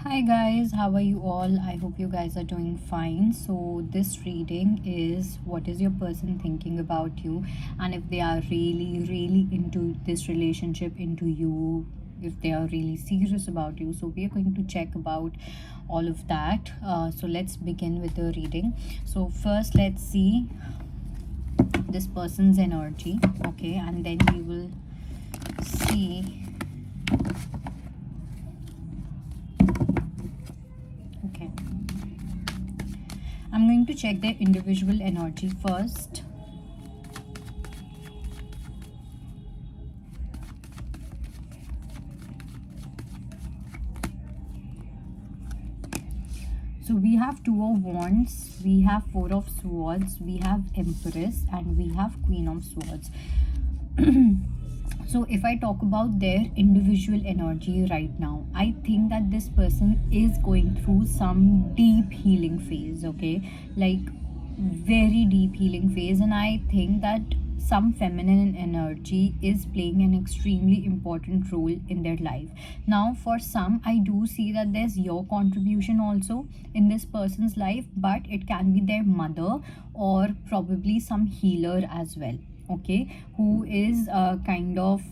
Hi guys, how are you all? I hope you guys are doing fine. So, this reading is what is your person thinking about you, and if they are really into this relationship, into you, if they are really serious about you. So, we are going to check about all of that. So, let's begin with the reading. So, first, let's see this person's energy, okay, and then we will see. Okay, I'm going to check their individual energy first. So we have Two of Wands, we have Four of Swords, we have Empress, and we have Queen of Swords. So if I talk about their individual energy right now, I think that this person is going through some deep healing phase, okay? Like very deep healing phase, and I think that some feminine energy is playing an extremely important role in their life. Now for some, I do see that there's your contribution also in this person's life, but it can be their mother or probably some healer as well, okay, who is kind of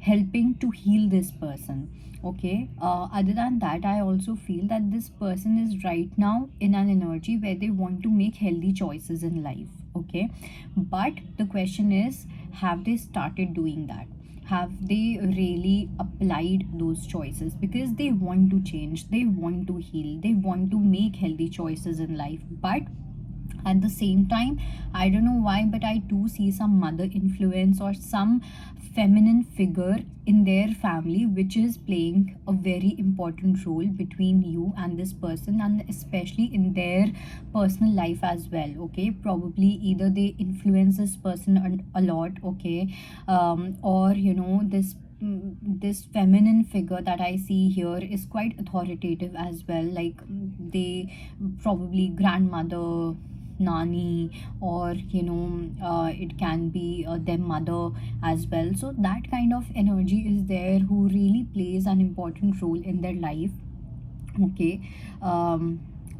helping to heal this person, okay. Other than that, I also feel that this person is right now in an energy where they want to make healthy choices in life, okay. But the question is, have they started doing that? Have they really applied those choices? Because they want to change, they want to heal, they want to make healthy choices in life, but at the same time, I don't know why, but I do see some mother influence or some feminine figure in their family which is playing a very important role between you and this person, and especially in their personal life as well, okay. Probably either they influence this person a lot, okay, or this feminine figure that I see here is quite authoritative as well. Like they probably grandmother, nani, or it can be their mother as well. So that kind of energy is there who really plays an important role in their life, okay.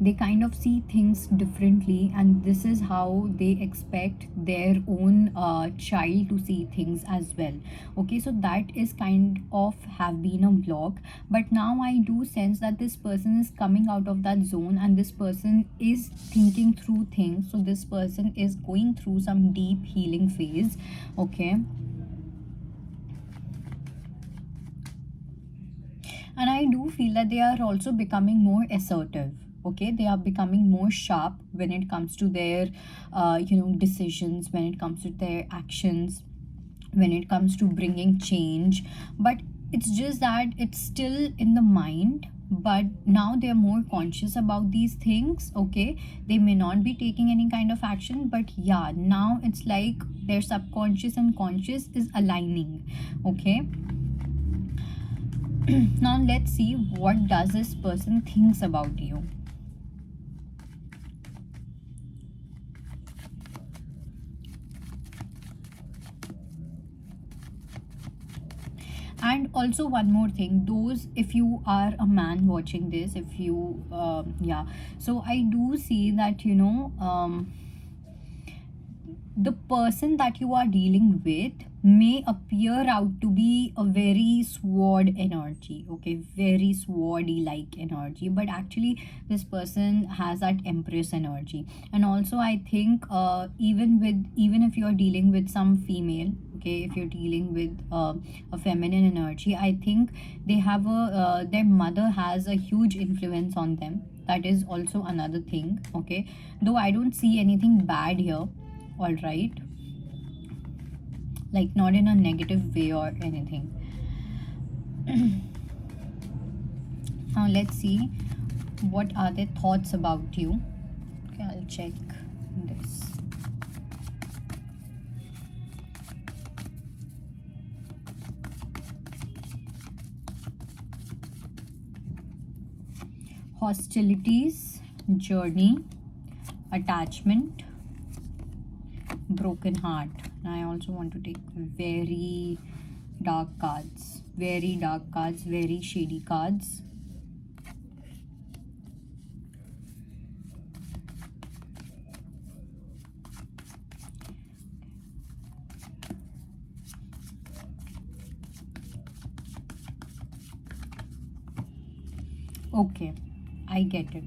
They kind of see things differently, and this is how they expect their own child to see things as well, okay. So that is kind of have been a block, but now I do sense that this person is coming out of that zone, and this person is thinking through things. So this person is going through some deep healing phase, okay. And I do feel that they are also becoming more assertive, okay. They are becoming more sharp when it comes to their decisions, when it comes to their actions, when it comes to bringing change. But it's just that it's still in the mind, but now they're more conscious about these things, okay. They may not be taking any kind of action, but yeah, now it's like their subconscious and conscious is aligning, okay. Now let's see what does this person thinks about you. And also one more thing, those, if you are a man watching this, if you yeah, so I do see that the person that you are dealing with may appear out to be a very sword energy, okay, very swordy like energy, but actually this person has that empress energy. And also I think even if you are dealing with some female, okay, if you're dealing with a feminine energy, I think they have a their mother has a huge influence on them. That is also another thing, okay. Though I don't see anything bad here, all right, like not in a negative way or anything. Now let's see what are their thoughts about you, okay. I'll check this. Hostilities, journey, attachment, broken heart. And I also want to take very dark cards, very dark cards, very shady cards. Okay, I get it.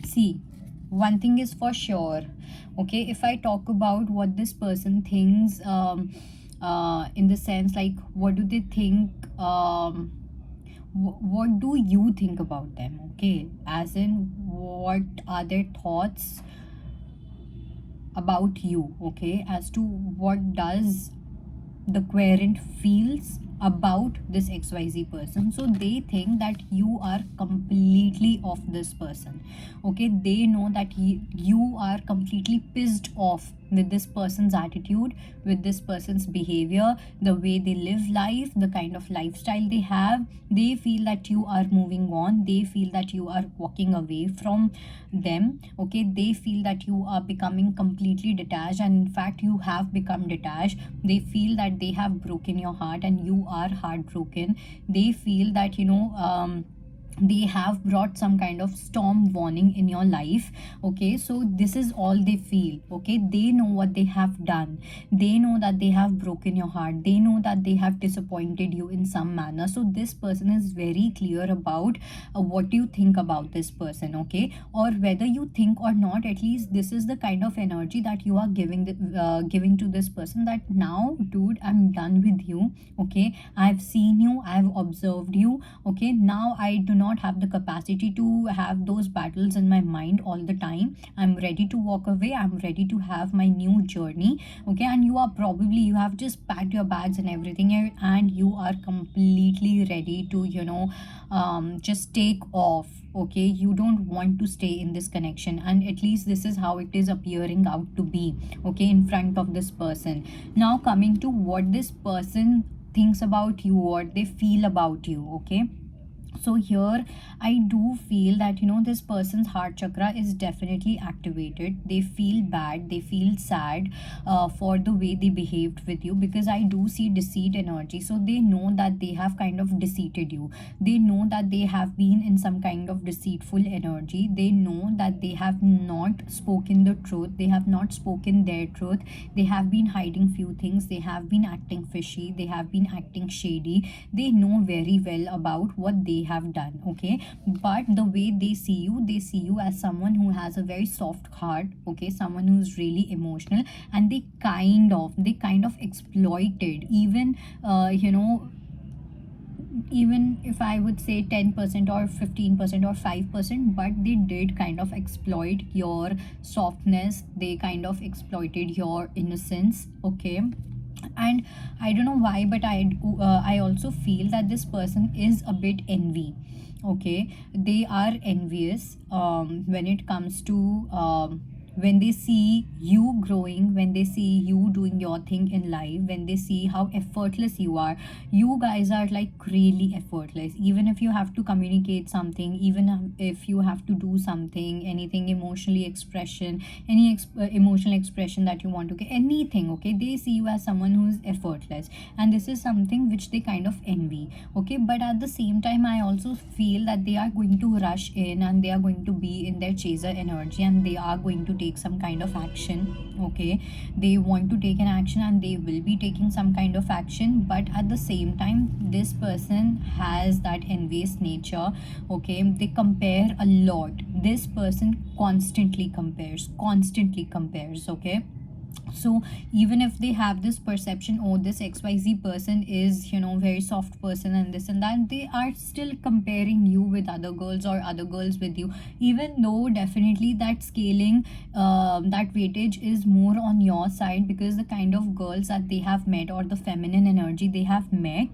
See, one thing is for sure. Okay, if I talk about what this person thinks, in the sense like, what do they think? What do you think about them? Okay, as in, what are their thoughts about you? Okay, as to what does the querent feels about this XYZ person. So they think that you are completely off this person. Okay, they know that you are completely pissed off with this person's attitude, with this person's behavior, the way they live life, the kind of lifestyle they have. They feel that you are moving on, they feel that you are walking away from them. Okay, they feel that you are becoming completely detached, and in fact you have become detached. They feel that they have broken your heart and you are heartbroken. They feel that, they have brought some kind of storm warning in your life. Okay, so this is all they feel. Okay, they know what they have done, they know that they have broken your heart, they know that they have disappointed you in some manner. So this person is very clear about what you think about this person. Okay, or whether you think or not, at least this is the kind of energy that you are giving to this person, that now, dude, I'm done with you. Okay, I've seen you, I've observed you. Okay, now I do not have the capacity to have those battles in my mind all the time. I'm ready to walk away, I'm ready to have my new journey. Okay, and you have just packed your bags and everything, and you are completely ready to, just take off. Okay, you don't want to stay in this connection, and at least this is how it is appearing out to be. Okay, in front of this person. Now coming to what this person thinks about you, what they feel about you. Okay, so here I do feel that, this person's heart chakra is definitely activated. They feel bad, they feel sad for the way they behaved with you, because I do see deceit energy. So they know that they have kind of deceived you, they know that they have been in some kind of deceitful energy, they know that they have not spoken the truth, they have not spoken their truth, they have been hiding few things, they have been acting fishy, they have been acting shady. They know very well about what they have done. Okay, but the way they see you as someone who has a very soft heart. Okay, someone who's really emotional, and they kind of exploited, even even if I would say 10% or 15% or 5%, but they did kind of exploit your softness, they kind of exploited your innocence. Okay, and I don't know why, but I also feel that this person is a bit envy. Okay, they are envious when it comes to when they see you growing, when they see you doing your thing in life, when they see how effortless you are. You guys are like really effortless. Even if you have to communicate something, even if you have to do something, anything emotionally expression, any emotional expression that you want to get, anything. Okay, they see you as someone who is effortless, and this is something which they kind of envy. Okay, but at the same time I also feel that they are going to rush in, and they are going to be in their chaser energy, and they are going to take some kind of action. Okay, they want to take an action, and they will be taking some kind of action, but at the same time this person has that envious nature. Okay, they compare a lot. This person constantly compares. Okay, so even if they have this perception, oh, this XYZ person is, very soft person and this and that, they are still comparing you with other girls, or other girls with you, even though definitely that scaling, that weightage is more on your side, because the kind of girls that they have met, or the feminine energy they have met,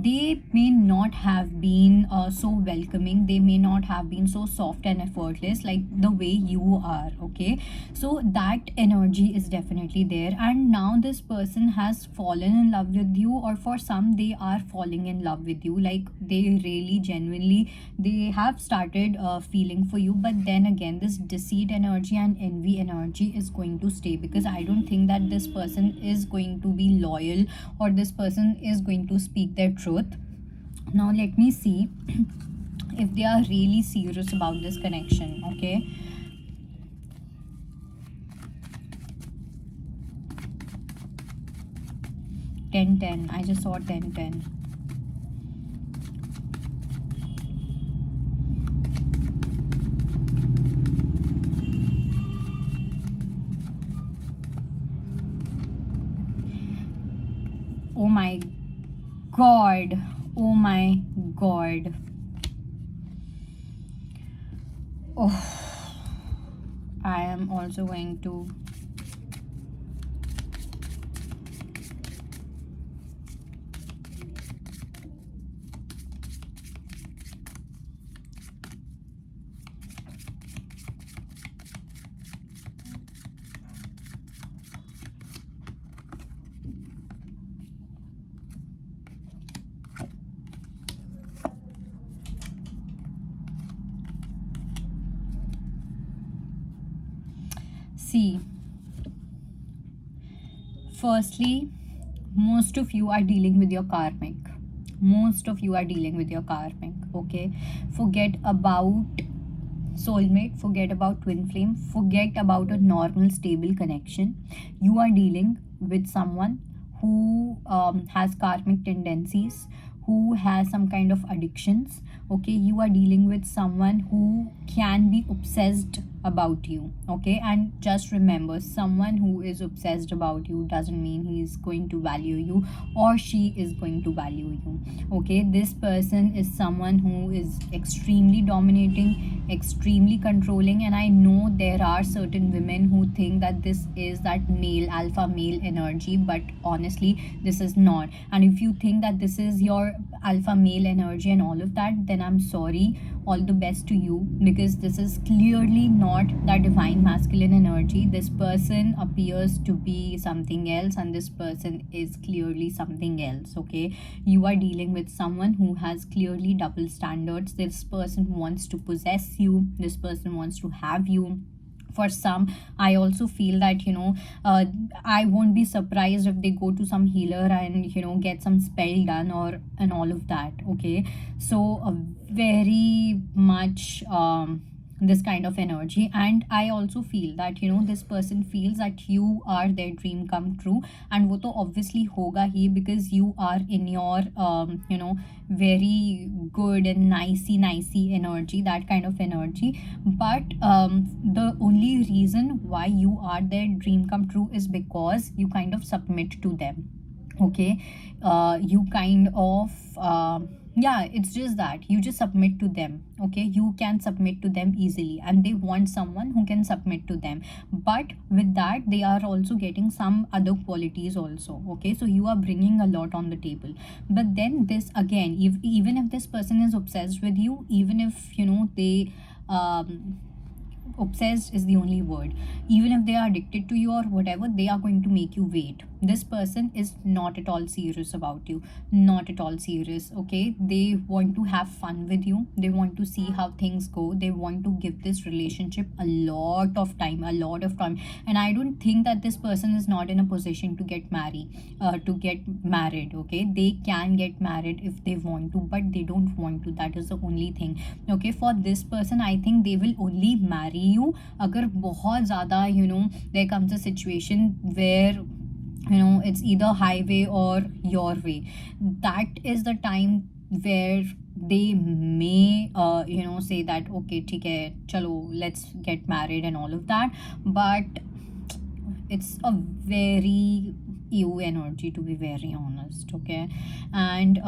they may not have been so welcoming, they may not have been so soft and effortless like the way you are. Okay, so that energy is definitely there, and now this person has fallen in love with you, or for some they are falling in love with you, like they really genuinely, they have started feeling for you. But then again, this deceit energy and envy energy is going to stay, because I don't think that this person is going to be loyal, or this person is going to speak their truth. Now let me see if they are really serious about this connection. Okay, 10 10, I just saw 10 10. God. Oh my God. Oh, I am also going to. See, firstly, most of you are dealing with your karmic. Most of you are dealing with your karmic, okay? Forget about soulmate, forget about twin flame, forget about a normal, stable connection. You are dealing with someone who has karmic tendencies, who has some kind of addictions, okay? You are dealing with someone who can be obsessed about you, okay? And just remember, someone who is obsessed about you doesn't mean he is going to value you or she is going to value you, okay? This person is someone who is extremely dominating, extremely controlling, and I know there are certain women who think that this is that male, alpha male energy, but honestly this is not. And if you think that this is your alpha male energy and all of that, then I'm sorry, all the best to you, because this is clearly not that divine masculine energy. This person appears to be something else, and this person is clearly something else, okay? You are dealing with someone who has clearly double standards. This person wants to possess you, this person wants to have you. For some, I also feel that, I won't be surprised if they go to some healer and, get some spell done or and all of that, okay? So very much this kind of energy. And I also feel that, this person feels that you are their dream come true, and wo to obviously hoga hi, because you are in your very good and nicey energy, that kind of energy. But the only reason why you are their dream come true is because you kind of submit to them, okay? You kind of yeah, it's just that you just submit to them, okay? You can submit to them easily, and they want someone who can submit to them. But with that, they are also getting some other qualities also, okay? So you are bringing a lot on the table. But then this again, if even if this person is obsessed with you, even if they obsessed is the only word, even if they are addicted to you or whatever, they are going to make you wait. This person is not at all serious about you, not at all serious, okay? They want to have fun with you, they want to see how things go, they want to give this relationship a lot of time, a lot of time. And I don't think that this person is not in a position to get married, okay? They can get married if they want to, but they don't want to, that is the only thing, okay? For this person, I think they will only marry you agar bahut zyada, there comes a situation where it's either highway or your way. That is the time where they may say that okay, theek hai, chalo, let's get married and all of that. But it's a very you energy, to be very honest, okay? And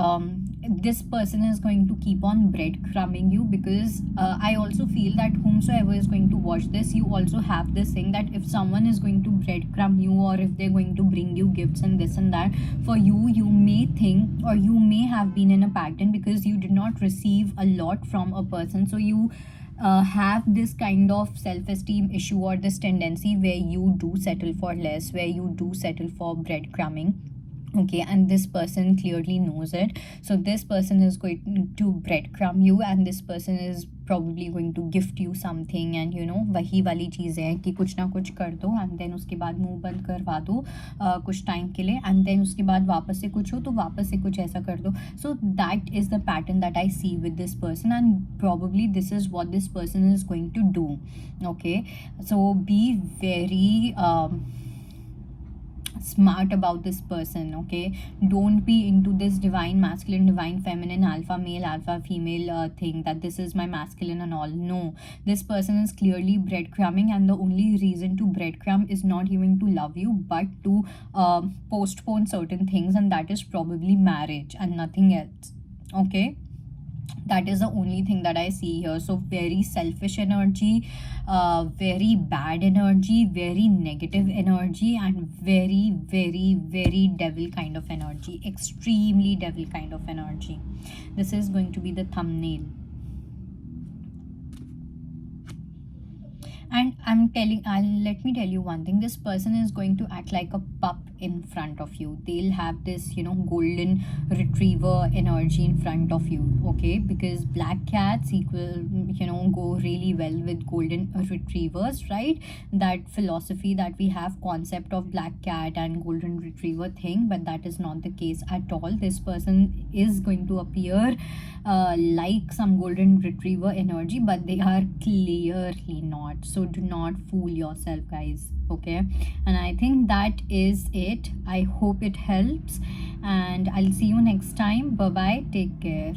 this person is going to keep on breadcrumbing you, because I also feel that whomsoever is going to watch this, you also have this thing that if someone is going to breadcrumb you, or if they're going to bring you gifts and this and that, for you may think, or you may have been in a pattern because you did not receive a lot from a person, so you have this kind of self-esteem issue, or this tendency where you do settle for less, where you do settle for breadcrumbing, okay? And this person clearly knows it. So this person is going to breadcrumb you, and this person is probably going to gift you something, and वही वाली चीज़ है कि कुछ ना कुछ कर दो, and then उसके बाद मुंह बंद करवा दो कुछ टाइम के लिए, and then उसके बाद वापस से कुछ हो तो वापस से कुछ ऐसा कर दो. So that is the pattern that I see with this person, and probably this is what this person is going to do, okay? So be very smart about this person. Okay, don't be into this divine masculine, divine feminine, alpha male, alpha female thing, that this is my masculine and all. No, this person is clearly breadcrumbing, and the only reason to breadcrumb is not even to love you, but to postpone certain things, and that is probably marriage and nothing else. Okay, that is the only thing that I see here. So very selfish energy, very bad energy, very negative energy, and very, very, very devil kind of energy, extremely devil kind of energy. This is going to be the thumbnail. And let me tell you one thing, this person is going to act like a pup in front of you. They'll have this, golden retriever energy in front of you. Okay, because black cats equal, go really well with golden retrievers, right? That philosophy that we have, concept of black cat and golden retriever thing, but that is not the case at all. This person is going to appear like some golden retriever energy, but they are clearly not. So do not fool yourself, guys. Okay, and I think that is it. I hope it helps, and I'll see you next time. Bye bye, take care.